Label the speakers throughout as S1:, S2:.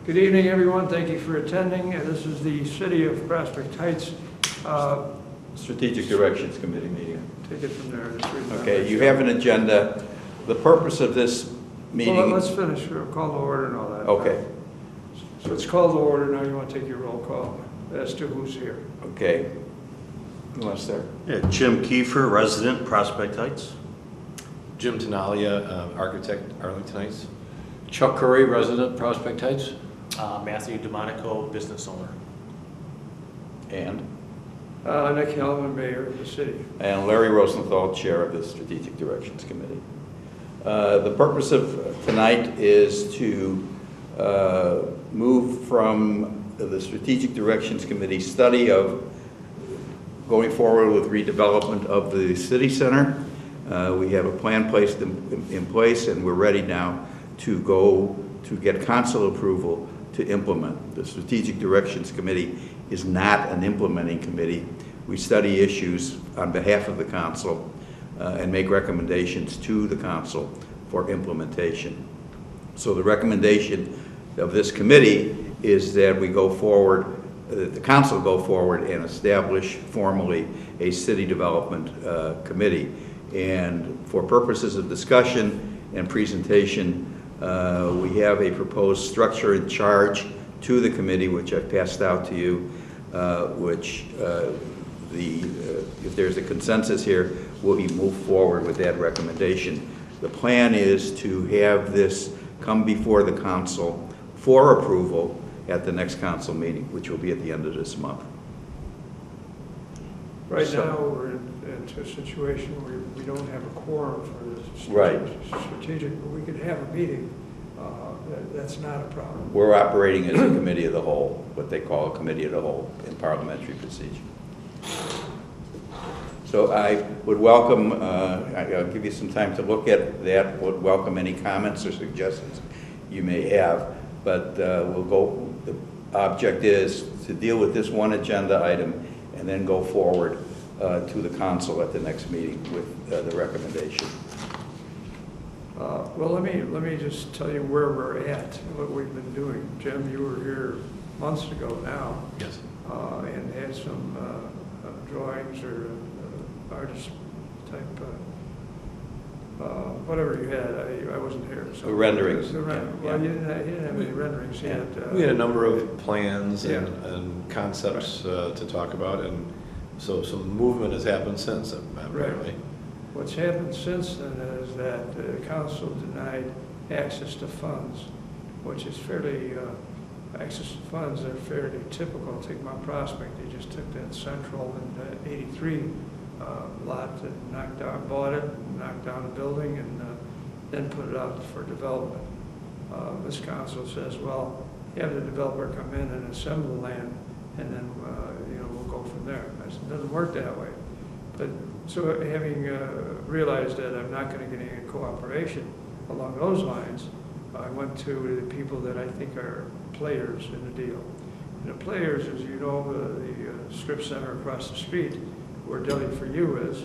S1: Good evening, everyone. Thank you for attending. This is the City of Prospect Heights.
S2: Strategic Directions Committee meeting.
S1: Take it from there. Just read it.
S2: Okay, you have an agenda. The purpose of this meeting...
S1: Well, let's finish. We'll call to order and all that.
S2: Okay.
S1: So it's called to order. Now you want to take your roll call as to who's here.
S2: Okay. Who wants to start?
S3: Yeah, Jim Kiefer, resident, Prospect Heights.
S4: Jim Tenalia, architect, Arlington Heights. Chuck Curry, resident, Prospect Heights.
S5: Matthew DeMonico, business owner.
S2: And
S1: Nick Hellman, Mayor of the city.
S2: Larry Rosenthal, Chair of the Strategic Directions Committee. The purpose of tonight is to move from the Strategic Directions Committee study of going forward with redevelopment of the city center. We have a plan placed in place, and we're ready now to go to get council approval to implement. The Strategic Directions Committee is not an implementing committee. We study issues on behalf of the council and make recommendations to the council for implementation. So the recommendation of this committee is that we go forward, the council go forward and establish formally a city development committee. And for purposes of discussion and presentation, we have a proposed structure and charge to the committee, which I've passed out to you, which if there's a consensus here, we'll move forward with that recommendation. The plan is to have this come before the council for approval at the next council meeting, which will be at the end of this month.
S1: Right now, we're into a situation where we don't have a quorum for the strategic, but we could have a meeting. That's not a problem.
S2: We're operating as a committee of the whole, what they call a committee of the whole in parliamentary procedure. So I would welcome, I'll give you some time to look at that, would welcome any comments or suggestions you may have, but we'll go, the object is to deal with this one agenda item and then go forward to the council at the next meeting with the recommendation.
S1: Well, let me just tell you where we're at, what we've been doing. Jim, you were here months ago now.
S4: Yes.
S1: And had some drawings or artist type, whatever you had. I wasn't here. So
S2: Renderings.
S1: Well,
S2: Yeah.
S1: you didn't have any renderings yet.
S4: We had a number of plans
S1: Yeah.
S4: and concepts to talk about, and so some movement has happened since, apparently.
S1: What's happened since then is that the council denied access to funds, which is fairly, access to funds are fairly typical. Take Mount Prospect, they just took that Central and 83 lot and knocked down, bought it, knocked down a building, and then put it out for development. This council says, well, have the developer come in and assemble the land, and then we'll go from there. It doesn't work that way. But so having realized that I'm not going to get any cooperation along those lines, I went to the people that I think are players in the deal. And the players, as you know, the strip center across the street, where Deli for You is,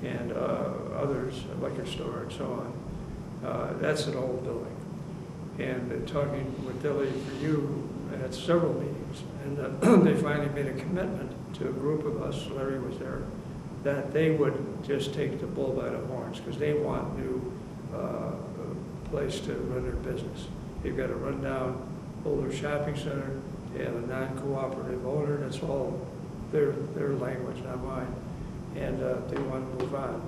S1: and others, liquor store and so on. That's an old building. And talking with Deli for You at several meetings, and they finally made a commitment to a group of us, Larry was there, that they would just take the bull by the horns, because they want a new place to run their business. They've got a rundown older shopping center, they have a non-cooperative owner, that's all their language, not mine, and they want to move on.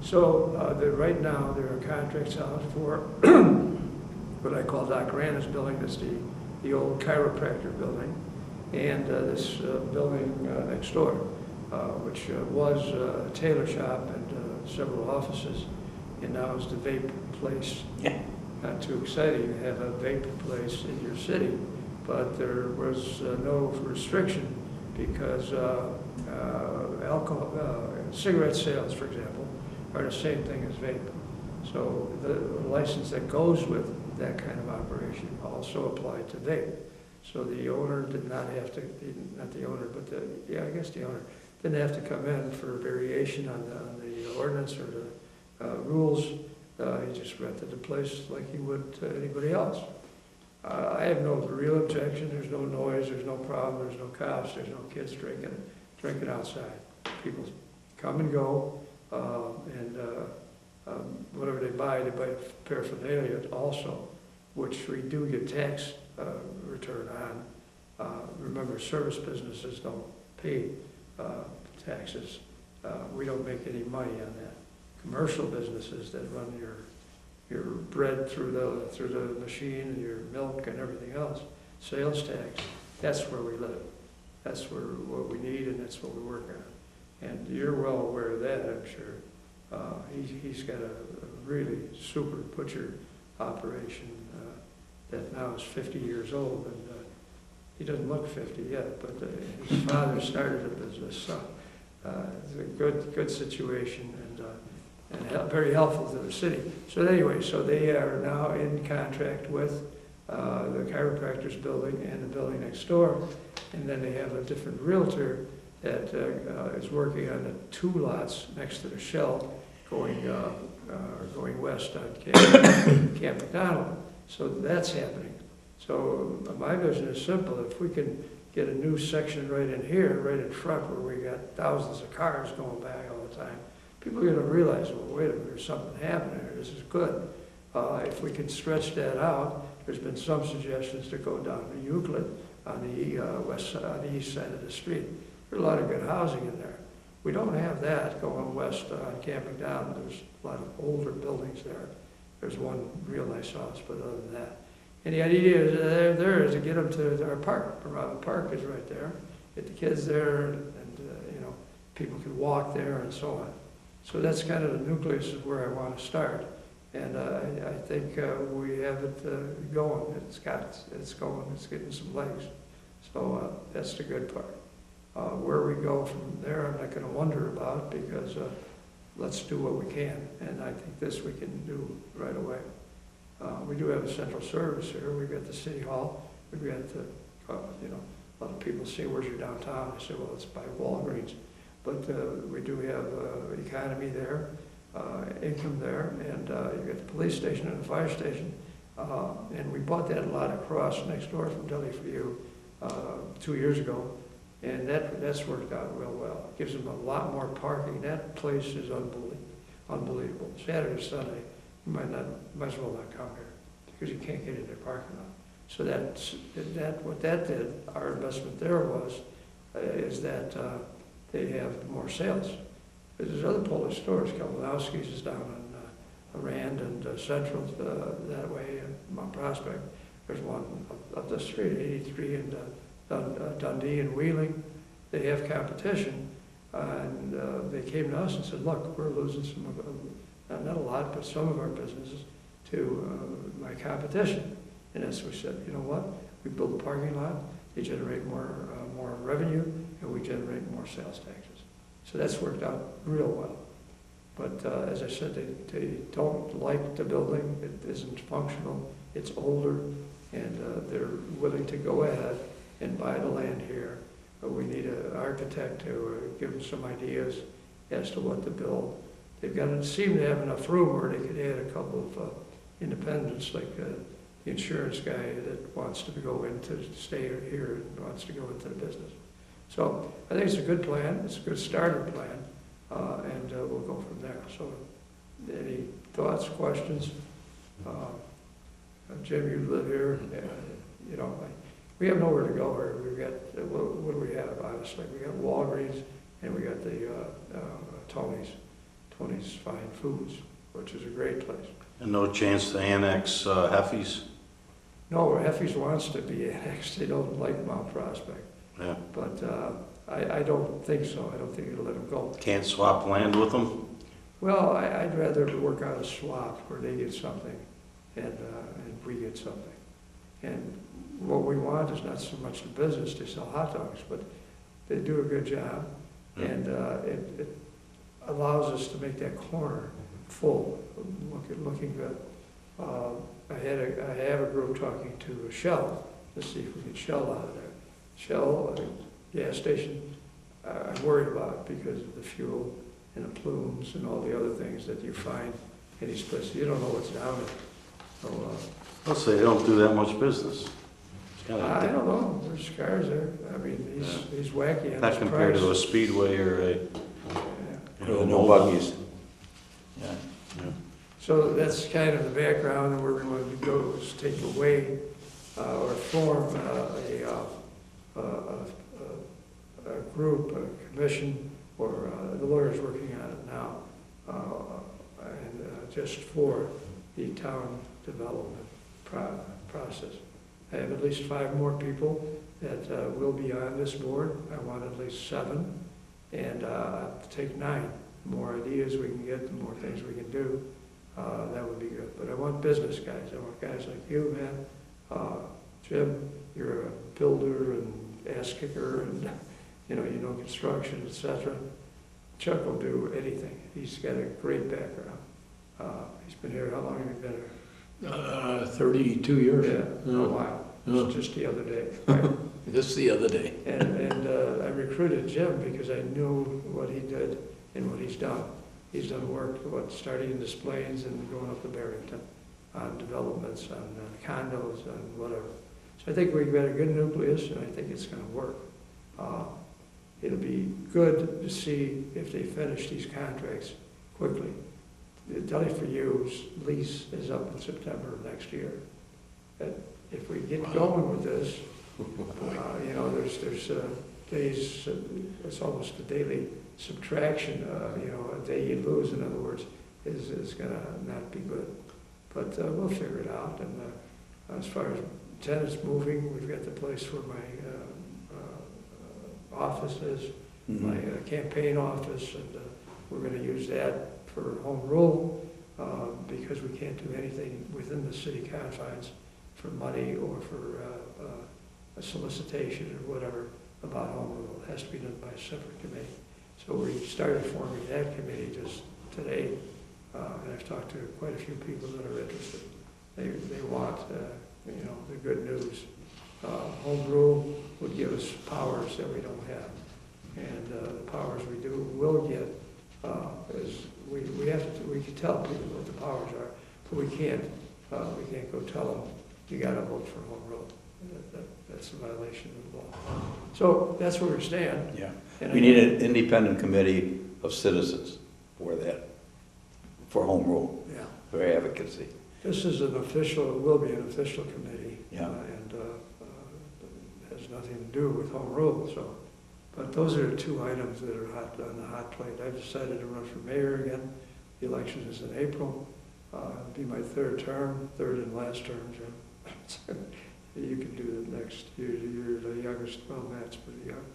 S1: So right now there are contracts out for what I call Doc Rana's building, that's the old chiropractor building, and this building next door, which was a tailor shop and several offices, and now is the vape place.
S2: Yeah.
S1: Not too exciting to have a vape place in your city, but there was no restriction because alcohol, cigarette sales, for example, are the same thing as vape. So the license that goes with that kind of operation also applied to vape. So the owner did not have to, not the owner, but I guess the owner didn't have to come in for a variation on the ordinance or the rules. He just rented the place like he would to anybody else. I have no real objection, there's no noise, there's no problem, there's no cops, there's no kids drinking outside. People come and go, and whatever they buy paraphernalia also, which we do get tax return on. Remember, service businesses don't pay taxes. We don't make any money on that. Commercial businesses that run your bread through the machine, and your milk and everything else, sales tax, that's where we live. That's what we need, and that's what we work on. And you're well aware of that, I'm sure. He's got a really super butcher operation that now is 50 years old, and he doesn't look 50 yet, but his father started a business, so it's a good situation, and very helpful to the city. So anyway, so they are now in contract with the chiropractor's building and the building next door, and then they have a different realtor that is working on the 2 lots next to the Shell going west on Camp McDonald. So that's happening. So my vision is simple. If we can get a new section right in here, right in front, where we got thousands of cars going by all the time, people are going to realize, well, wait a minute, there's something happening here. This is good. If we can stretch that out, there's been some suggestions to go down to Euclid on the on the east side of the street. There's a lot of good housing in there. We don't have that going west on Camp McDonald. There's a lot of older buildings there. There's one real nice house, but other than that. And the idea is there is to get them to our park. The park is right there. Get the kids there, and people can walk there and so on. So that's kind of the nucleus of where I want to start. And I think we have it going. It's going. It's getting some legs. So that's the good part. Where we go from there, I'm not going to wonder about, because let's do what we can. And I think this we can do right away. We do have a central service here. We've got the city hall. We've got the, a lot of people say, where's your downtown? I say, well, it's by Walgreens. But we do have economy there, income there, and you've got the police station and the fire station. And we bought that lot across next door from Deli for You 2 years ago. And that's worked out real well. It gives them a lot more parking. That place is unbelievable. Saturday, Sunday, you might as well not come here, because you can't get in their parking lot. So what that did, our investment there was, is that they have more sales. There's other Polish stores. Kalinowski's is down on Rand and Central that way, and Mount Prospect. There's one up the street, 83 and Dundee and Wheeling. They have competition, and they came to us and said, look, we're losing some of, not a lot, but some of our businesses to my competition. And as we said, you know what, we build a parking lot, they generate more revenue, and we generate more sales taxes. So that's worked out real well. But as I said, they don't like the building. It isn't functional. It's older, and they're willing to go ahead and buy the land here. But we need an architect to give them some ideas as to what to build. They've got to seem to have enough room where they could add a couple of independents, like the insurance guy that wants to go in to stay here and wants to go into the business. So I think it's a good plan. It's a good starter plan, and we'll go from there. So any thoughts, questions? Jim, you live here. We have nowhere to go here. We've got, what do we have, honestly? We got Walgreens, and we got the Tony's Fine Foods, which is a great place.
S3: And no chance to annex Heffy's?
S1: No, Heffy's wants to be annexed. They don't like Mount Prospect.
S3: Yeah.
S1: But I don't think so. I don't think it'll let them go.
S3: Can't swap land with them?
S1: Well, I'd rather work out a swap where they get something and we get something. And what we want is not so much the business. They sell hot dogs, but they do a good job. And it allows us to make that corner full, looking good. I have a group talking to Shell to see if we can Shell out of there. Shell, gas station, I'm worried about because of the fuel and the plumes and all the other things that you find in these places. You don't know what's down there. So,
S3: Let's say they don't do that much business. It's kind
S1: I
S3: of,
S1: don't know, there's cars there, I mean, he's wacky on
S3: not
S1: his
S3: compared to a
S1: price.
S3: speedway or a,
S1: Yeah.
S2: No buggies. Yeah.
S1: So that's kind of the background, and where we want to go is take away or form a group, a commission, or the lawyer's working on it now, and just for the town development process. I have at least 5 more people that will be on this board. I want at least 7, and I'll take 9. The more ideas we can get, the more things we can do. That would be good. But I want business guys. I want guys like you, man. Jim, you're a builder and ass kicker, and you know construction, etc. Chuck will do anything. He's got a great background. He's been here. How long have you been here?
S4: 32 years.
S1: Yeah, a while.
S4: Yeah.
S1: Just the other day. Right?
S4: Just the other day.
S1: And I recruited Jim because I knew what he did and what he's done. He's done work, starting in Des Plaines and going up to Barrington on developments, on condos, on whatever. So I think we've got a good nucleus, and I think it's going to work. It'll be good to see if they finish these contracts quickly. The Deli for You's lease is up in September of next year. If we get going with this, there's days, it's almost a daily subtraction, a day you lose, in other words, is gonna not be good. But we'll figure it out, and as far as tenants moving, we've got the place where my office is, my campaign office, and we're gonna use that for home rule, because we can't do anything within the city confines for money or for a solicitation or whatever about home rule. It has to be done by a separate committee. So we started forming that committee just today, and I've talked to quite a few people that are interested. They want, the good news. Home rule would give us powers that we don't have, and the powers we will get is we can tell people what the powers are, but we can't go tell them you got to vote for home rule. That's a violation of the law. So that's where we stand.
S2: Yeah.
S1: And
S2: We need an independent committee of citizens for home rule,
S1: Yeah.
S2: for advocacy.
S1: This is it will be an official committee.
S2: Yeah.
S1: And has nothing to do with home rule, so. But those are the 2 items that are on the hot plate. I've decided to run for mayor again. The election is in April. It'll be my 3rd term, 3rd and last term, Jim. You can do the next year. You're the youngest, well, Matt's pretty young,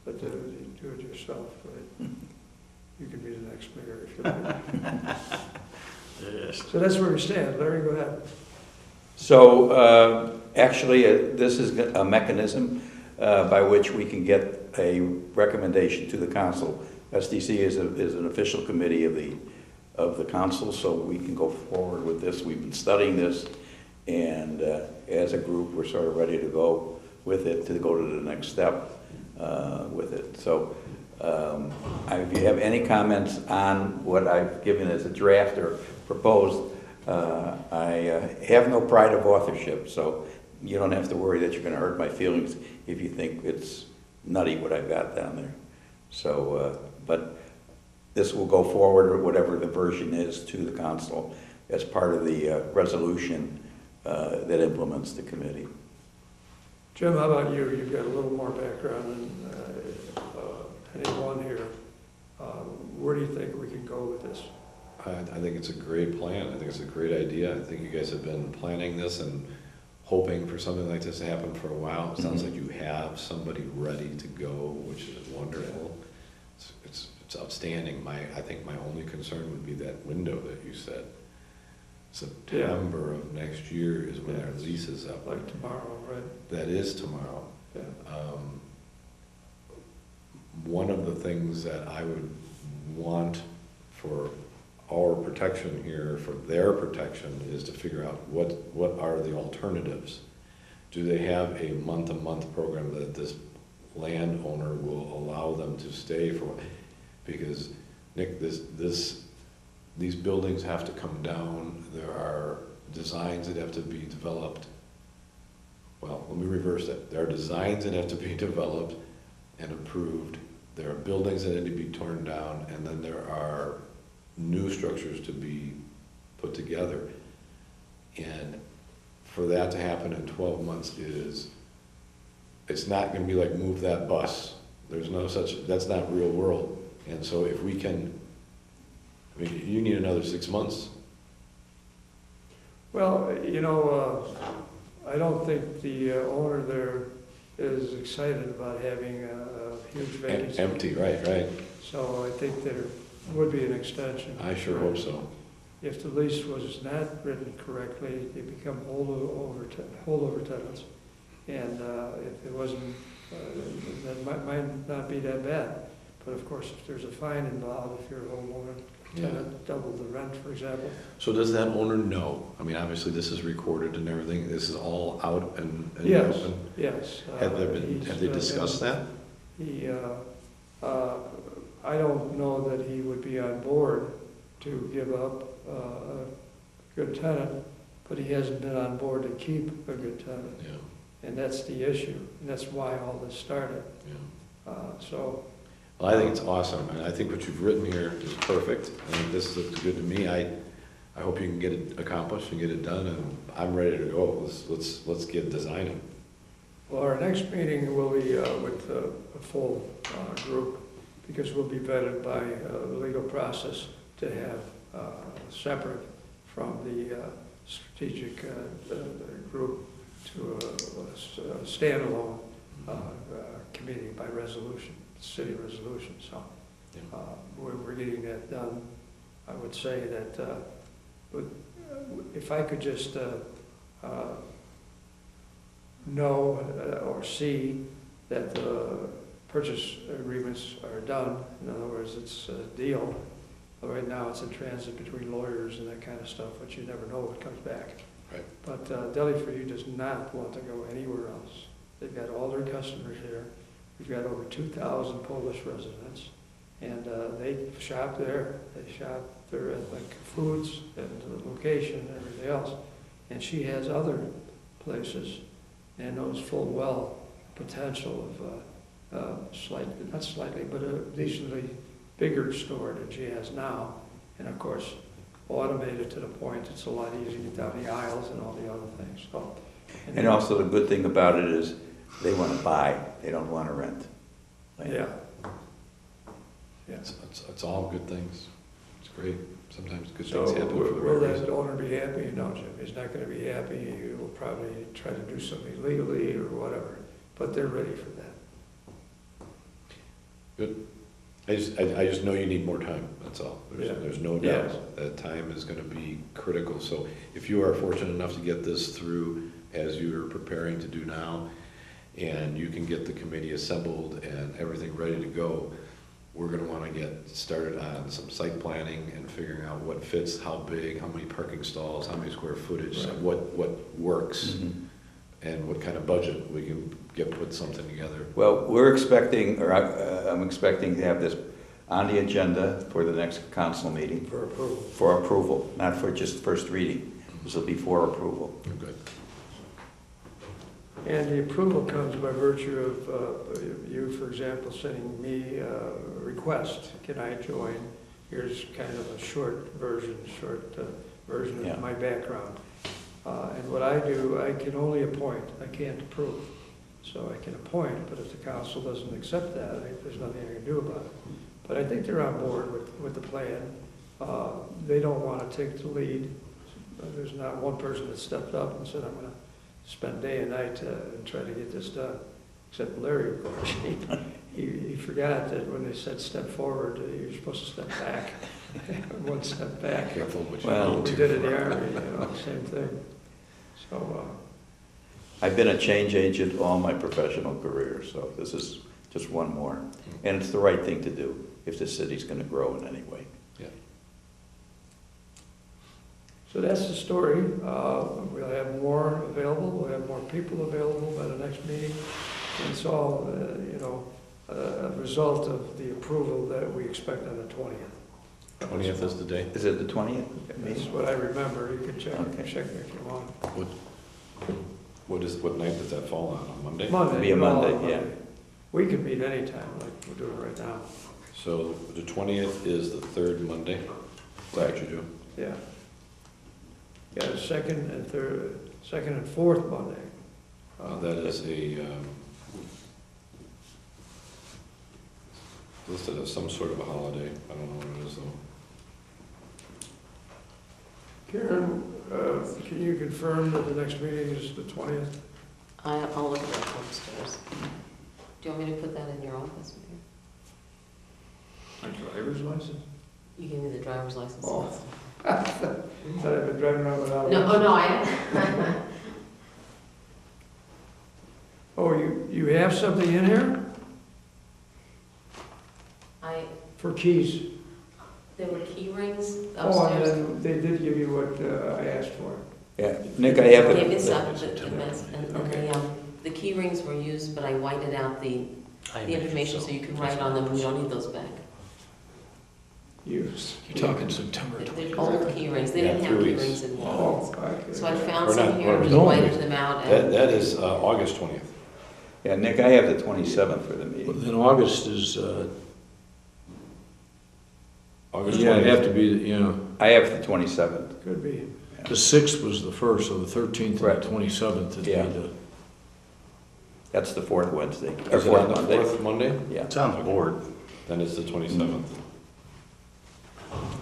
S1: but you do it yourself, right? You can be the next mayor if you like.
S3: yes.
S1: So that's where we stand. Larry, go ahead.
S2: So actually, this is a mechanism by which we can get a recommendation to the council. SDC is an official committee of the council, so we can go forward with this. We've been studying this, and as a group, we're sort of ready to go with it, to go to the next step with it. So if you have any comments on what I've given as a draft or proposed, I have no pride of authorship, so you don't have to worry that you're going to hurt my feelings if you think it's nutty what I've got down there. So, but this will go forward, or whatever the version is, to the council as part of the resolution that implements the committee.
S1: Jim, how about you? You've got a little more background than anyone here. Where do you think we can go with this?
S6: I think it's a great plan. I think it's a great idea. I think you guys have been planning this and hoping for something like this to happen for a while. It sounds like you have somebody ready to go, which is wonderful. It's outstanding. I think my only concern would be that window that you said. September of next year is when their lease is up.
S1: Like tomorrow, right?
S6: That is tomorrow.
S1: Yeah.
S6: One of the things that I would want for our protection here, for their protection, is to figure out what are the alternatives. Do they have a month-to-month program that this landowner will allow them to stay for? Because Nick, these buildings have to come down. There are designs that have to be developed. Well, let me reverse that. There are designs that have to be developed and approved. There are buildings that need to be torn down, and then there are new structures to be put together. And for that to happen in 12 months it's not gonna be like move that bus. There's no such, that's not real world. And so if we can, I mean, you need another 6 months.
S1: Well, you know, I don't think the owner there is excited about having a huge vacancy.
S6: Empty, right.
S1: So I think there would be an extension.
S6: I sure hope so.
S1: If the lease was not written correctly, they become holdover tenants. And if it wasn't, that might not be that bad. But of course, if there's a fine involved, if you're a homeowner, tenant, double the rent, for example.
S6: So does that owner know? I mean, obviously this is recorded and everything. This is all out and
S1: Yes,
S6: open.
S1: yes.
S6: Have they discussed that?
S1: I don't know that he would be on board to give up a good tenant, but he hasn't been on board to keep a good tenant.
S6: Yeah,
S1: And that's the issue, and that's why all this started.
S6: yeah.
S1: So,
S6: Well, I think it's awesome, and I think what you've written here is perfect. I think this looks good to me. I hope you can get it accomplished and get it done, and I'm ready to go. Let's get designing.
S1: well, our next meeting will be with a full group, because we'll be vetted by the legal process to have separate from the strategic group to a standalone committee by resolution, city resolution. So we're getting that done. I would say that if I could just know or see that the purchase agreements are done, in other words, it's a deal. Right now, it's in transit between lawyers and that kind of stuff, but you never know what comes back.
S6: Right.
S1: But Deli For You does not want to go anywhere else. They've got all their customers here. We've got over 2,000 Polish residents, and they shop there. They shop there at like Foods and the location and everything else. And she has other places and knows full well potential of not slightly, but a decently bigger store than she has now. And of course, automated to the point it's a lot easier to get down the aisles and all the other things. So,
S2: And also the good thing about it is they want to buy, they don't want to rent.
S1: yeah. Yeah.
S6: It's all good things. It's great. Sometimes good
S1: So
S6: things happen for the
S1: will
S6: right
S1: that
S6: reason.
S1: owner be happy? No, Jim, he's not gonna be happy. He will probably try to do something legally or whatever, but they're ready for that.
S6: Good. I just know you need more time, that's all.
S1: Yeah.
S6: There's no
S1: Yes.
S6: doubt that time is gonna be critical. So if you are fortunate enough to get this through as you're preparing to do now, and you can get the committee assembled and everything ready to go, we're gonna wanna get started on some site planning and figuring out what fits, how big, how many parking stalls, how many square footage,
S1: Right.
S6: what works,
S2: Mhm.
S6: and what kind of budget we can put something together.
S2: Well, we're expecting, or I'm expecting to have this on the agenda for the next council meeting
S1: For approval.
S2: for approval, not for just first reading. This will be for approval.
S6: Good.
S1: And the approval comes by virtue of you, for example, sending me a request. Can I join? Here's kind of a short version
S2: Yeah.
S1: of my background. And what I do, I can only appoint, I can't approve. So I can appoint, but if the council doesn't accept that, there's nothing I can do about it. But I think they're on board with the plan. They don't want to take the lead. There's not one person that stepped up and said, I'm going to spend day and night and try to get this done, except Larry, of course. He forgot that when they said step forward, you're supposed to step back. One step back.
S6: Careful what you
S2: Well,
S6: go
S1: We
S6: too
S1: did it in the
S6: far.
S1: Army, same thing. So,
S2: I've been a change agent all my professional career, so this is just one more. And it's the right thing to do if the city's going to grow in any way.
S6: Yeah.
S1: so that's the story. We'll have more available. We'll have more people available by the next meeting. And it's all, a result of the approval that we expect on the 20th.
S4: 20th is the day.
S2: Is it the 20th?
S1: That's what I remember. You can check
S2: Okay.
S1: me if you want.
S6: What night does that fall on Monday?
S1: Monday.
S2: Be a
S1: well,
S2: Monday, yeah.
S1: We can meet anytime, like we're doing right now.
S6: So the 20th is the third Monday? Is that what you're doing?
S1: Yeah. Yeah, the second and fourth Monday.
S6: That is listed as some sort of a holiday. I don't know what it is though.
S1: Karen, can you confirm that the next meeting is the 20th?
S7: I'll look at that upstairs. Do you want me to put that in your office, Mayor?
S1: My driver's license?
S7: You give me the driver's license.
S1: Oh. Thought I've been driving around without a
S7: No, oh,
S1: license.
S7: no, I,
S1: Oh, you have something in here for keys?
S7: there were key rings
S1: Oh, and
S7: upstairs.
S1: then they did give you what I asked for.
S2: Yeah, Nick, I have
S7: Gave me
S2: the,
S7: some, the mess, and
S1: Okay.
S7: the key rings were used, but I whited out the information so you can write on them, and you don't need those back.
S1: Use.
S4: You're talking September
S7: They're old key rings, they
S6: Yeah,
S7: didn't have
S6: 3
S7: key
S6: weeks.
S7: rings in
S1: Oh,
S7: there.
S1: okay.
S7: So I found
S6: Or
S7: some
S6: not,
S7: here,
S6: or
S7: and just
S6: no.
S7: whited them out, and
S6: That is August 20th.
S2: yeah, Nick, I have the 27th for the
S8: But
S2: meeting.
S8: then August is,
S6: August
S8: yeah, it'd have
S6: 20th.
S8: to be, you know,
S2: I have the 27th.
S1: Could be.
S8: the 6th was the first, so the 13th
S2: Right.
S8: and the 27th would be
S2: Yeah.
S8: the,
S2: That's the fourth Wednesday, or
S6: Is it
S2: fourth
S6: on the
S2: Monday.
S6: fourth Monday?
S2: Yeah,
S3: It's on the board.
S6: Then it's the 27th.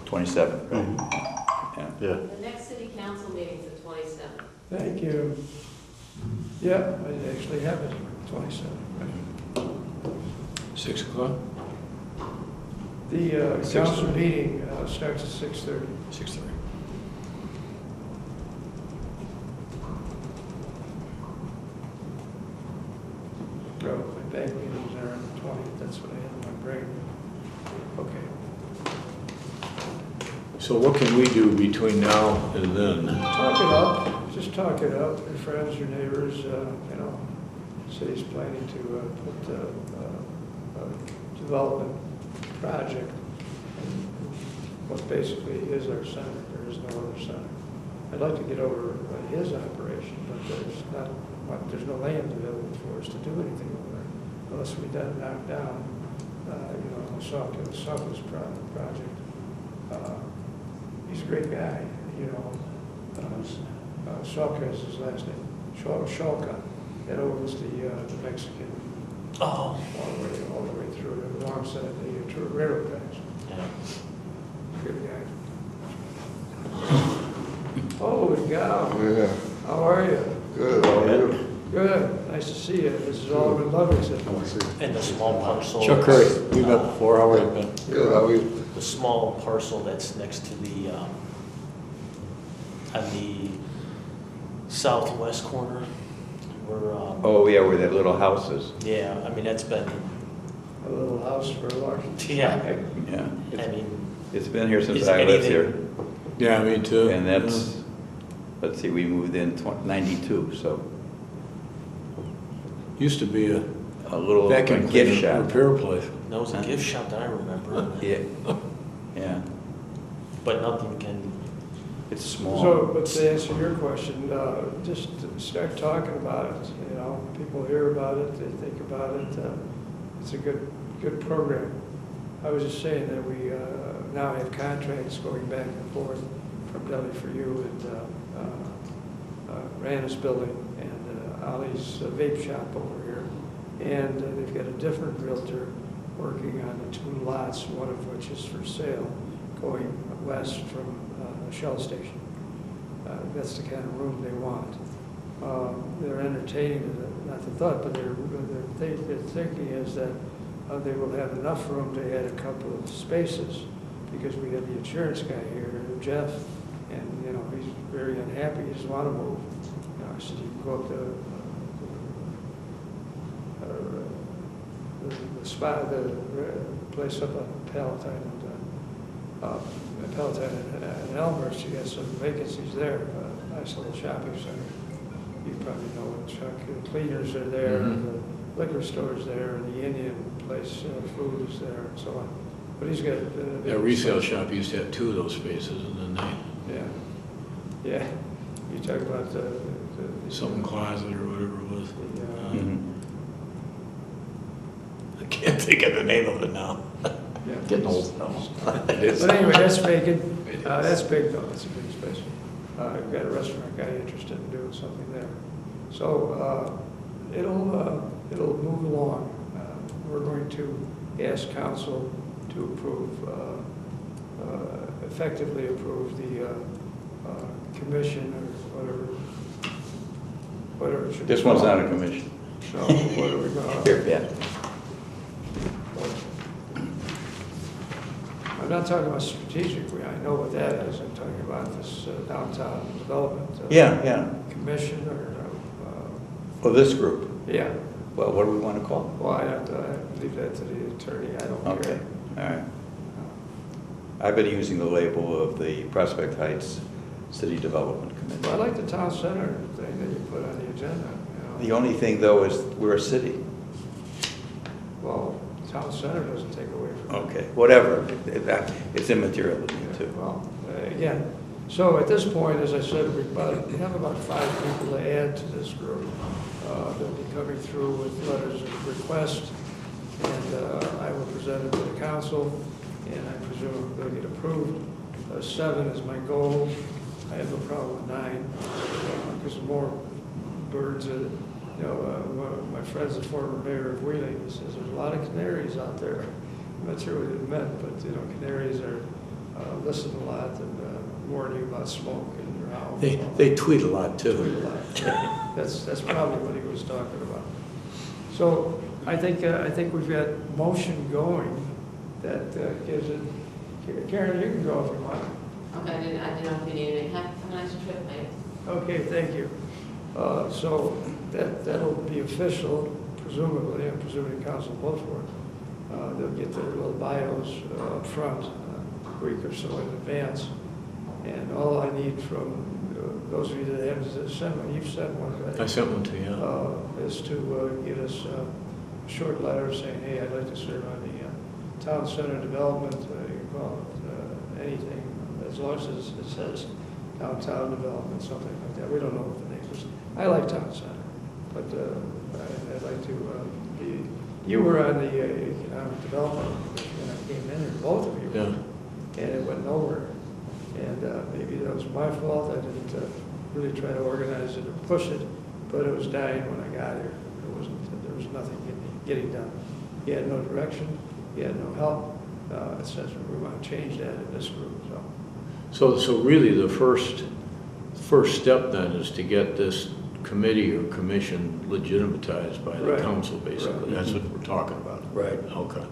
S2: 27th, right? Yeah.
S3: Yeah.
S7: the next city council meeting's the 27th.
S1: Thank you. Yeah, I actually have it, 27.
S8: 6 o'clock?
S1: The
S8: 6:30.
S1: council meeting starts at 6:30.
S8: 6:30.
S1: Oh, my bank meeting's there on the 20th, that's what I had in my brain. Okay.
S8: So what can we do between now and then?
S1: Talk it up, just talk it up, your friends, your neighbors, city's planning to put a development project in what basically is our center, there is no other center. I'd like to get over his operation, but there's no land available for us to do anything over there unless we knock down, the Sawkins project. He's a great guy, Sawkins is his last name, Shalka, that owns the Mexican,
S5: Oh,
S1: all the way through the wrong side of the railroad tracks.
S5: yeah.
S1: Good guy. Holy cow,
S9: Yeah,
S1: how are you?
S9: good, how are you?
S1: Good, nice to see you. This is Alderman Ludwigson.
S5: And the small parcel.
S8: Chuck Curry, we met before, how are you, Ben?
S9: Good, how are you?
S5: The small parcel that's next to the, on the southwest corner, where,
S2: Oh, yeah, where that little house is.
S5: yeah, I mean, that's been,
S1: A little house for a large.
S5: yeah,
S2: Yeah.
S5: I mean,
S2: It's been here since
S5: Is
S2: I lived
S5: anything-
S2: here.
S8: Yeah, me too.
S2: And that's, let's see, we moved in 92, so
S8: Used to be a
S2: a
S8: vacuum
S2: gift
S8: cleaner
S2: shop.
S8: repair place.
S5: that was a gift shop that I remember,
S2: Yeah, yeah,
S5: but nothing can,
S2: it's small.
S1: So, but to answer your question, just start talking about it, people hear about it, they think about it, it's a good program. I was just saying that we now have contracts going back and forth from Deli for You and Rana's building and Ollie's vape shop over here. And they've got a different realtor working on the 2 lots, one of which is for sale, going west from Shell Station. That's the kind of room they want. They're entertaining it, not the thought, but their thinking is that they will have enough room to add a couple of spaces because we have the insurance guy here, Jeff, and he's very unhappy. He doesn't want to move. I said you can go up to the spot, the place up on Palatine and Elmhurst. You got some vacancies there. Nice little shopping center. You probably know it, Chuck. The cleaners are there, and the liquor store's there, and the Indian place, food is there, and so on. But he's got.
S8: That resale shop used to have 2 of those spaces, and then
S1: Yeah. You talk about the.
S8: something closet or whatever it was.
S2: Mhm.
S8: I can't think of the name of it now.
S1: Yeah.
S8: Getting old now.
S1: But anyway, that's vacant. That's big though, that's a big space. I've got a restaurant guy interested in doing something there. So it'll move along. We're going to ask council to approve, effectively approve the commission or whatever it should be.
S2: This one's not a commission.
S1: So what are we going to?
S2: Here, yeah.
S1: I'm not talking about strategically, I know what that is, I'm talking about this downtown development.
S2: Yeah.
S1: Commission or,
S2: For this group.
S1: yeah,
S2: Well, what do we want to call
S1: well, I have to leave that to the attorney, I don't
S2: it? Okay,
S1: care.
S2: all right. I've been using the label of the Prospect Heights City Development
S1: Well, I
S2: Committee.
S1: like the town center thing that you put on the agenda,
S2: The
S1: you know.
S2: only thing, though, is we're a city.
S1: Well, town center doesn't take away from it.
S2: Okay, whatever. It's immaterial to me, too.
S1: Well, again, so at this point, as I said, we have about 5 people to add to this group. They'll be coming through with letters of request, and I will present it to the council, and I presume they'll get approved. 7 is my goal. I have no problem with 9, because more birds, my friend's the former mayor of Wheeling, he says, there's a lot of canaries out there. I'm not sure what it meant, but, canaries are, listen a lot and warn you about smoke and your house.
S8: They tweet a lot,
S1: Tweet
S8: too.
S1: a lot. Yeah, that's probably what he was talking about. So I think we've got motion going that gives it, Karen, you can go if you want.
S7: Okay, I didn't know if you needed it. Have a nice trip, mate.
S1: Okay, thank you. So that'll be official, presumably, I'm presuming council votes for it. They'll get their little bios up front a week or so in advance. And all I need from those of you that haven't sent one, you've sent one, right?
S8: I sent one to you.
S1: Is to get us a short letter saying, hey, I'd like to serve on the town center development, you can call it anything, as long as it says downtown development, something like that. We don't know what the name is. I like town center, but I'd like to be, you were on the economic development commission when I came in, or both of you were,
S8: Yeah.
S1: and it went nowhere. And maybe that was my fault. I didn't really try to organize it or push it, but it was dying when I got here. There was nothing getting done. He had no direction. He had no help. It says we want to change that in this group.
S8: So really, the first step then is to get this committee or commission legitimatized by the
S1: Right.
S8: council, basically.
S1: Right.
S8: That's what we're talking about.
S2: Right.
S8: Okay.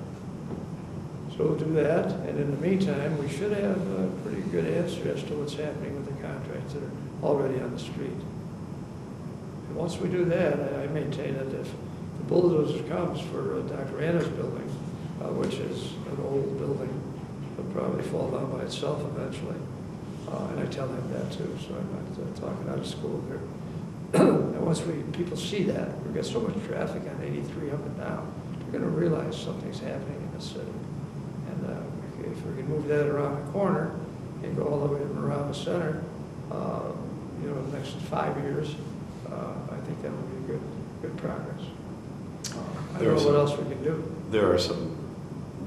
S1: So we'll do that, and in the meantime, we should have a pretty good answer as to what's happening with the contracts that are already on the street. And once we do that, I maintain that if the bulldozer comes for Dr. Anna's building, which is an old building, it'll probably fall down by itself eventually. And I tell them that too, so I'm not talking out of school here. And once people see that, we've got so much traffic on 83 up and down, they're going to realize something's happening in the city. And if we can move that around the corner and go all the way around the center, the next 5 years, I think that would be good progress. I don't know what else we can do.
S6: There are some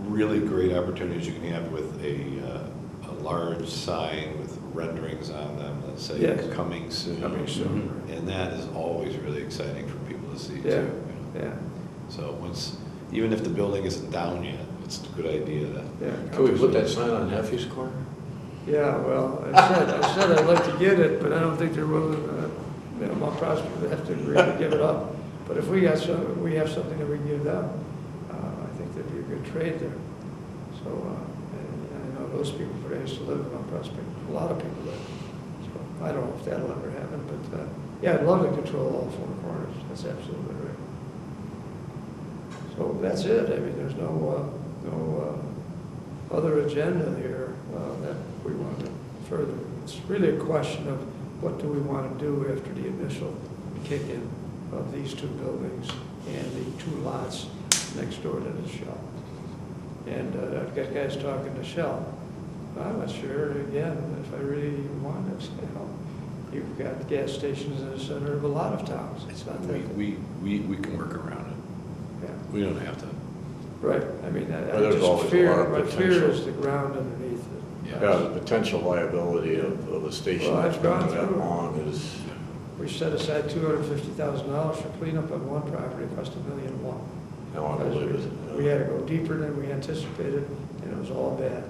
S6: really great opportunities you can have with a large sign with renderings on them that say
S1: Yes.
S6: coming soon.
S1: Coming soon.
S6: And that is always really exciting for people to see
S1: Yeah,
S6: too.
S1: yeah,
S6: So even if the building isn't down yet, it's a good idea to.
S1: yeah.
S8: Can we put that sign on Heffy's corner?
S1: Yeah, well, I said I'd like to get it, but I don't think they're willing, my prosecutor would have to agree to give it up. But if we have something that we can give them, I think there'd be a good trade there. So, and I know those people, but I used to live in Mount Prospect, a lot of people live. So I don't know if that'll ever happen, but, yeah, I'd love to control all 4 corners, that's absolutely right. So that's it, I mean, there's no other agenda here that we want to further. It's really a question of what do we want to do after the initial kick-in of these 2 buildings and the 2 lots next door to the shop. And I've got guys talking to Shell. I'm not sure, again, if I really want to, you've got gas stations in the center of a lot of towns. It's not that.
S6: We can work around it.
S1: Yeah.
S6: We don't have to.
S1: Right, I mean, I
S8: there's
S1: just
S8: always a
S1: fear,
S8: lot of
S1: my fear
S8: potential.
S1: is the ground underneath it.
S8: Yeah, the potential liability of a station
S1: Well,
S8: that's
S1: I've
S8: been
S1: gone
S8: that
S1: through it.
S8: long is,
S1: We set aside $250,000 for cleanup on one property, it cost $1.1 million.
S8: I want to believe it.
S1: We had to go deeper than we anticipated, and it was all bad.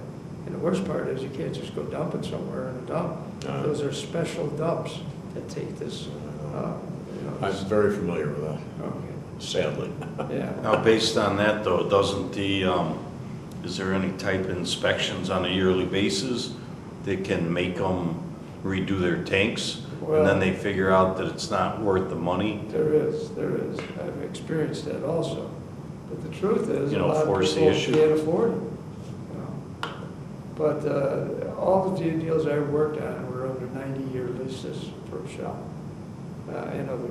S1: And the worst part is you can't just go dump it somewhere in a dump.
S8: No.
S1: Those are special dumps that take this,
S8: I'm very familiar with that,
S1: okay,
S8: sadly.
S1: yeah.
S3: Now, based on that though, doesn't the, is there any type of inspections on a yearly basis that can make them redo their tanks? And
S1: Well-
S3: then they figure out that it's not worth the money?
S1: There is. I've experienced that also. But the truth is,
S3: You
S1: a
S3: know,
S1: lot of
S3: force the
S1: people
S3: issue.
S1: can't afford it. You know. But all the deals I worked on were under 90-year leases for Shell and other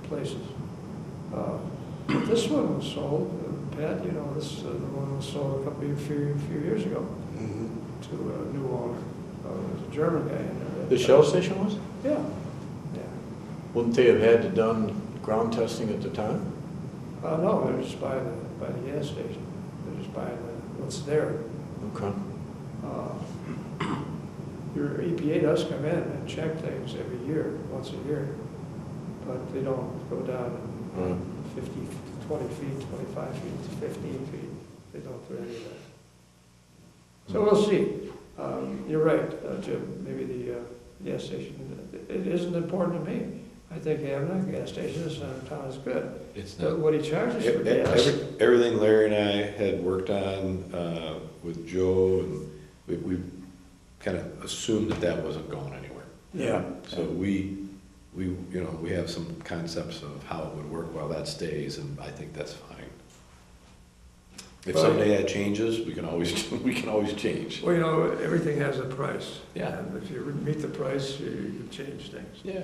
S1: places. But this one was sold, Pat, you know, this the one was sold a few years ago to a new owner. It was a German guy in there.
S8: The Shell station was?
S1: Yeah, yeah.
S8: Wouldn't they have had to done ground testing at the time?
S1: No, they're just by the gas station. They're just buying what's there.
S8: Okay.
S1: Your EPA does come in and check things every year, once a year, but they don't go down
S8: Right.
S1: 50, 20 feet, 25 feet, 15 feet. They don't do any of that. So we'll see. You're right, Jim, maybe the gas station, it isn't important to me. I think having a gas station in the center of town is good.
S6: It's
S1: But what he charges for gas.
S6: Everything Larry and I had worked on with Joe, and we kind of assumed that wasn't going anywhere.
S8: Yeah.
S6: So we have some concepts of how it would work while that stays, and I think that's fine. If
S1: Well,
S6: someday that changes, we can always change.
S1: Well, you know, everything has a price.
S6: Yeah.
S1: And if you meet the price, you can change things.
S6: Yeah.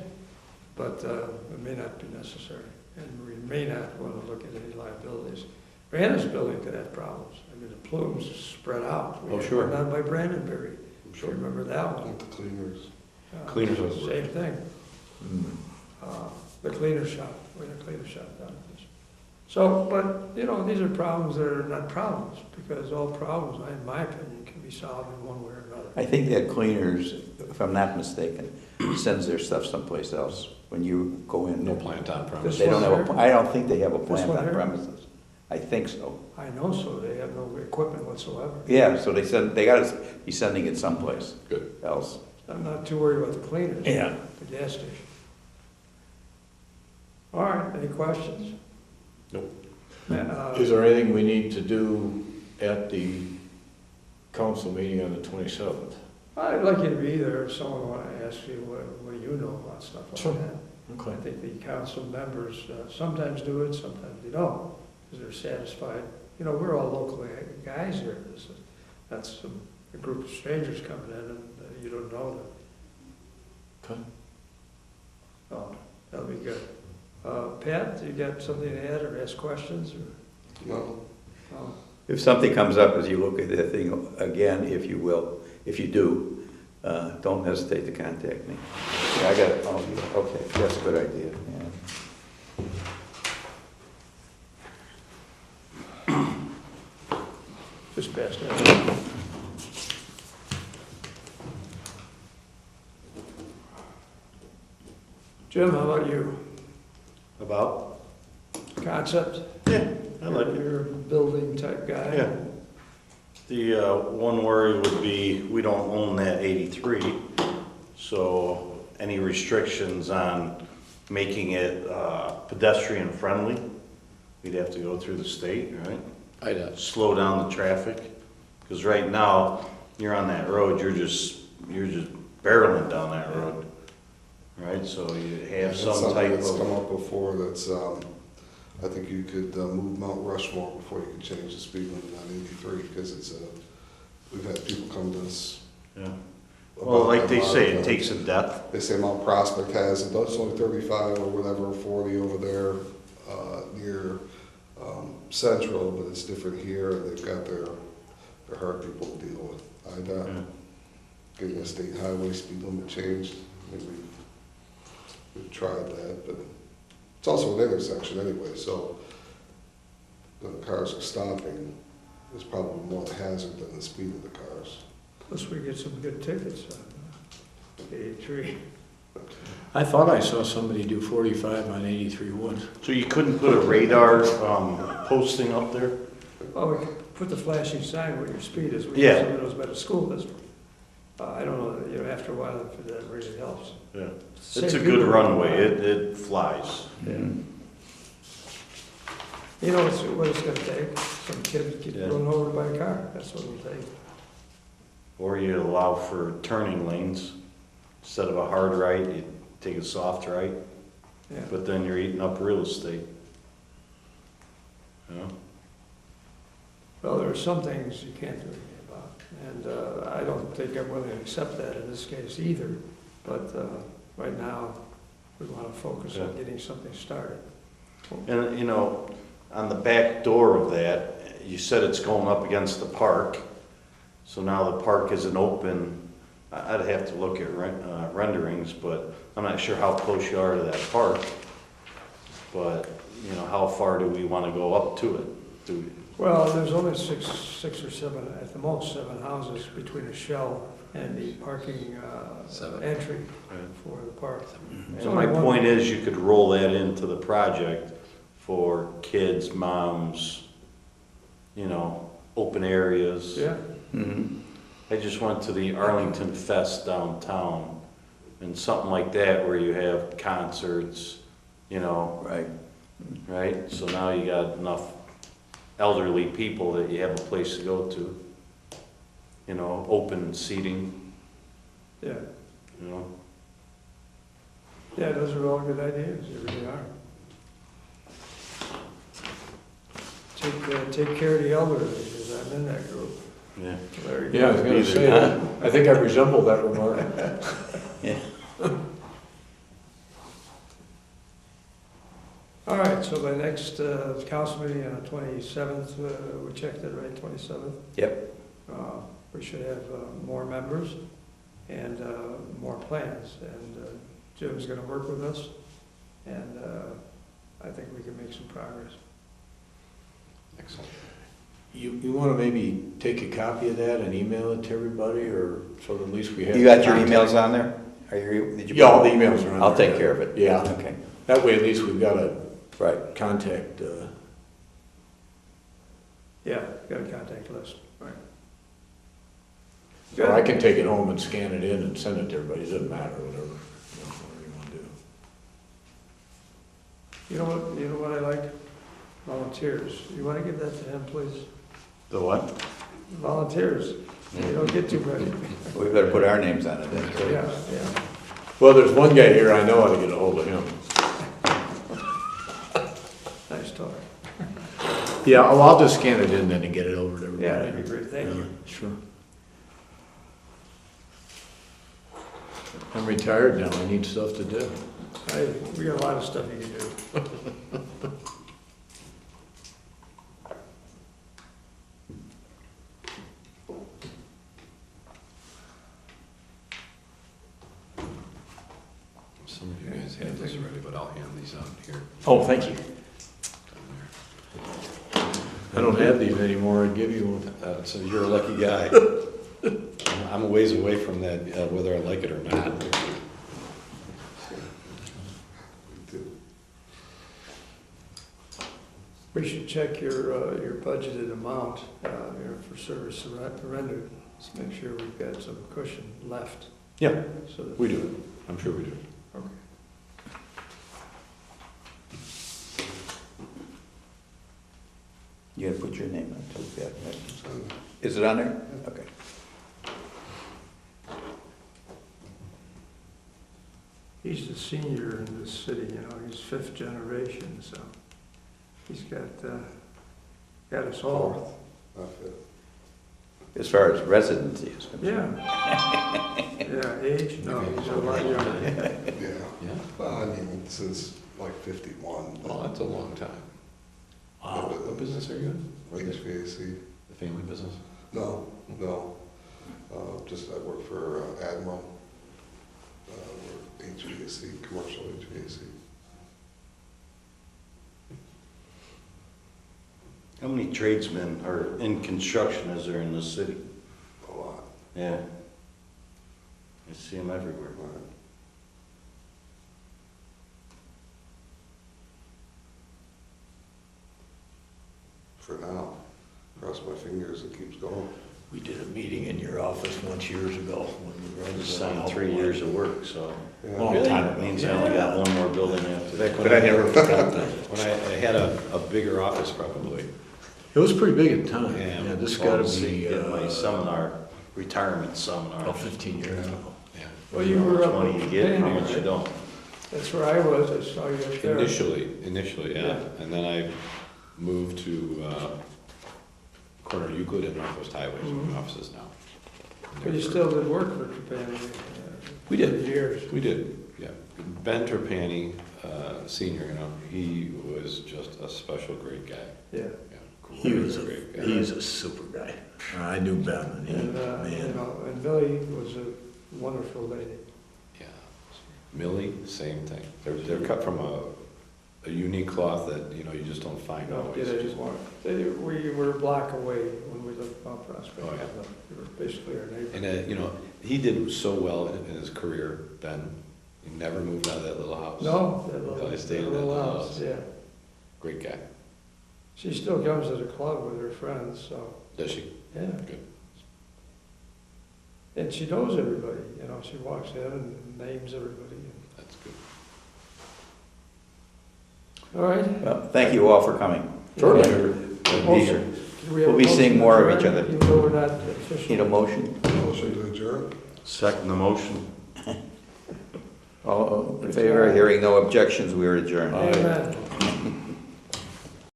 S1: But it may not be necessary, and we may not want to look at any liabilities. Brandon's building could have problems. I mean, the plumes spread out.
S6: Oh, sure.
S1: Not by Brandonberry.
S6: I'm sure.
S1: Remember that one?
S6: The cleaners.
S1: Uh,
S6: Cleaners would work.
S1: Same thing.
S8: Mm.
S1: The cleaner shop, we had a cleaner shop down at this. So, but, you know, these are problems that are not problems, because all problems, in my opinion, can be solved in one way or another.
S2: I think that Cleaners, if I'm not mistaken, sends their stuff someplace else when you go in.
S6: No plant on premise.
S1: This
S2: They don't
S1: one
S2: have,
S1: here?
S2: I don't think they have a
S1: This
S2: plant
S1: one
S2: on
S1: here?
S2: premises. I think so.
S1: I know so, they have no equipment whatsoever.
S2: Yeah, so they gotta be sending it someplace
S6: Good.
S2: else.
S1: I'm not too worried about the cleaners.
S2: Yeah.
S1: The gas station. All right, any questions?
S6: Nope.
S8: Is there anything we need to do at the council meeting on the 27th?
S1: I'd like you to be there if someone want to ask you what do you know about stuff like
S8: Sure.
S1: that.
S8: Okay.
S1: I think the council members sometimes do it, sometimes they don't, because they're satisfied. You know, we're all local guys here. That's a group of strangers coming in and you don't know them.
S8: Okay.
S1: Oh, that'll be good. Pat, you got something to add or ask questions? Or?
S2: No.
S1: Oh.
S2: If something comes up as you look at that thing again, if you will, if you do, don't hesitate to contact me. Yeah, I got it. Oh, yeah, okay, that's a good idea, yeah.
S1: Just pass that. Jim, how about you?
S3: About?
S1: Concept?
S3: Yeah, I like it.
S1: You're a building type guy?
S3: Yeah. The one worry would be, we don't own that 83, so any restrictions on making it pedestrian friendly, we'd have to go through the state, right?
S6: I'd
S3: Slow down the traffic, because right now, you're on that road, you're just barreling down that road, right? So you have
S9: That's
S3: some
S9: something
S3: type
S9: that's come
S3: of,
S9: up before, that's, I think you could move Mount Rushmore before you could change the speed limit on 83, because it's we've had people come to us.
S3: yeah.
S9: about
S3: Well, like
S9: that
S3: they
S9: a lot
S3: say,
S9: of
S3: it takes a
S9: times.
S3: depth.
S9: They say Mount Prospect has, it's only 35 or whatever, 40 over there, near central, but it's different here, and they've got their hard people to deal with. IDOT, getting a state highway speed limit changed, maybe we've tried that, but it's also an intersection anyway, so the cars are stopping is probably more a hazard than the speed of the cars.
S1: Plus we get some good tickets on 83.
S8: I thought I saw somebody do 45 on 83 once.
S3: So you couldn't put a radar posting up there?
S1: Oh, we could put the flashing sign where your speed is. We
S3: Yeah.
S1: have some of those by the school district. I don't know, you know, after a while, if that really helps.
S3: Yeah. It's
S1: Save
S3: a good
S1: people.
S3: runway, it flies.
S1: Yeah. You know what it's gonna take? Some kid get
S3: Yeah.
S1: run over by a car, that's what it'll take.
S3: Or you allow for turning lanes. Instead of a hard right, you take a soft right,
S1: Yeah.
S3: but then you're eating up real estate. You know?
S1: Well, there are some things you can't do anything about, and I don't think I'm willing to accept that in this case either. But right now, we want to focus on
S3: Yeah.
S1: getting something started.
S3: And, you know, on the back door of that, you said it's going up against the park. So now the park isn't open. I'd have to look at renderings, but I'm not sure how close you are to that park. But, you know, how far do we want to go up to it? Do we?
S1: Well, there's only six or seven, at the most, 7 houses between the shell and the parking entry for the park.
S3: So my point is, you could roll that into the project for kids, moms, you know, open areas.
S1: Yeah,
S2: Mhm.
S3: I just went to the Arlington Fest downtown, and something like that where you have concerts, you know,
S2: Right.
S3: right? So now you got enough elderly people that you have a place to go to, you know, open seating,
S1: yeah.
S3: you know.
S1: Yeah, those are all good ideas, they really are. Take care of the elderly, because I'm in that group.
S3: Yeah.
S1: Very
S8: Yeah, I was
S1: good.
S8: gonna say, I think I resemble that remark.
S2: Yeah.
S1: All right, so by next council meeting on the 27th, we checked it right, 27th?
S2: Yep.
S1: We should have more members and more plans. And Jim's going to work with us, and I think we can make some progress.
S6: Excellent.
S8: You want to maybe take a copy of that and email it to everybody, or so that at least we have.
S2: You got your
S8: contact?
S2: emails on there? Did you?
S8: Yeah, all the emails are on there.
S2: I'll take care of it.
S8: Yeah.
S2: Okay.
S8: That way at least we've got a
S2: Right.
S8: contact.
S1: Yeah, got a contact list, right.
S8: Or I can take it home and scan it in and send it to everybody, it doesn't matter, whatever you want to do.
S1: You know what I like? Volunteers. You want to give that to him, please?
S3: The what?
S1: Volunteers. You don't get too many.
S2: We better put our names on it then. too.
S1: Yeah, yeah.
S8: Well, there's one guy here, I know how to get a hold of him.
S1: Nice talk.
S8: Yeah, I'll just scan it in then and get it over to everybody.
S1: Yeah, that'd be great, thank you.
S8: Sure. I'm retired now, I need stuff to do.
S1: We got a lot of stuff you can do.
S6: Some of you guys have this already, but I'll hand these out here.
S8: Oh, thank you. I don't have these anymore, I'd give you one.
S6: So you're a lucky guy. I'm a ways away from that, whether I like it or not.
S1: We should check your budgeted amount for service rendered. Let's make sure we've got some cushion left.
S6: Yeah,
S1: So that-
S6: we do. I'm sure we do.
S1: Okay.
S2: You gotta put your name on too. Yeah. Is it on there? Okay.
S1: He's the senior in this city, you know, he's 5th generation, so he's got us all.
S9: Not fit.
S2: As far as residency is concerned.
S1: Yeah. Yeah, age, no, he's a lot younger.
S9: Yeah.
S6: Yeah.
S9: Well, I mean, since like 51. but
S6: Well, that's a long time.
S9: it
S6: What business are you in? What is it?
S9: HVAC.
S6: The family business?
S9: No, no. Just I work for Admiral. We're HVAC, commercial HVAC.
S3: How many tradesmen are in construction is there in this city?
S9: A lot.
S3: Yeah. I see them everywhere.
S9: Right. For now, cross my fingers, it keeps going.
S8: We did a meeting in your office once years ago when we were
S3: I
S8: under
S3: just
S8: the
S3: signed 3 years of work, so.
S9: Yeah.
S8: Long
S3: Really?
S8: time ago.
S3: Means I only got one more building after that.
S6: But I never forgot that. When I had a bigger office probably.
S8: It was pretty big at the time.
S6: Yeah.
S8: Yeah, this
S3: Well,
S8: gotta
S3: see,
S8: be,
S3: get my seminar, retirement seminar.
S8: about 15 years ago.
S6: Yeah.
S1: Well, you were
S3: How
S1: up
S3: much money you get, how
S1: at
S3: much you don't.
S1: That's where I was, I saw you up there.
S6: Initially, yeah.
S1: Yeah.
S6: And then I moved to corner of Euclid and Northwest Highways, where my office is now.
S1: But you still did work for Trapani.
S6: We did.
S1: For years.
S6: We did, yeah. Ben Trapani, senior, he was just a special great guy.
S1: Yeah.
S6: Yeah,
S8: He was
S6: great guy.
S8: he's a super guy. I knew Ben, and he,
S1: And,
S8: man.
S1: and Billy was a wonderful lady.
S6: Yeah. Millie, same thing. They're cut from a unique cloth that, you just don't find
S1: No,
S6: always.
S1: did anymore. We were a block away when we lived on Prospect.
S6: Oh, yeah.
S1: We were basically our neighbor.
S6: And, he did so well in his career, Ben. He never moved out of that little house.
S1: No, that little,
S6: I stayed in
S1: that
S6: that
S1: little
S6: little
S1: house,
S6: house.
S1: yeah.
S6: Great guy.
S1: She still comes to the club with her friends, so,
S6: Does she?
S1: yeah.
S6: Good.
S1: And she knows everybody, she walks in and names everybody.
S6: That's good.
S1: All right.
S2: Well, thank you all for coming.
S1: Sure.
S2: We'll be here.
S1: Do we have a
S2: We'll be seeing
S1: motion
S2: more
S1: to
S2: of each
S1: adjourn,
S2: other.
S1: even though we're not official?
S2: Need a motion?
S9: Motion to adjourn?
S3: Second the motion.
S2: All in favor, hearing no objections, we are adjourned.
S1: Amen.